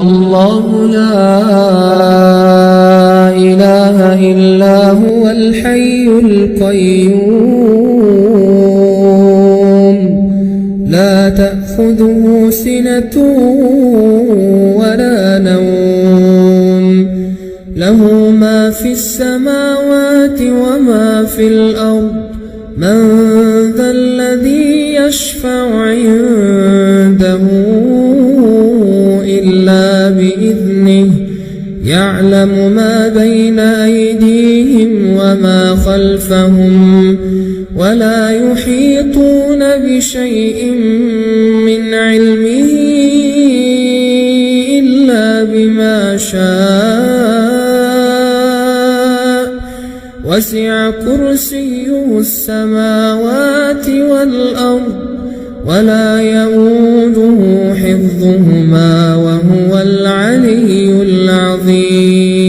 الله لا إله إلا هو الحي القيوم لا تأخذه سنة ولا نوم له ما في السماوات وما في الأرض من ذا الذي يشفع عنده إلا بإذنه يعلم ما بين أيديهم وما خلفهم ولا يحيطون بشيء من علمه إلا بما شاء وسع كرسيه السماوات والأرض ولا يئوده حفظهما وهو العلي العظيم.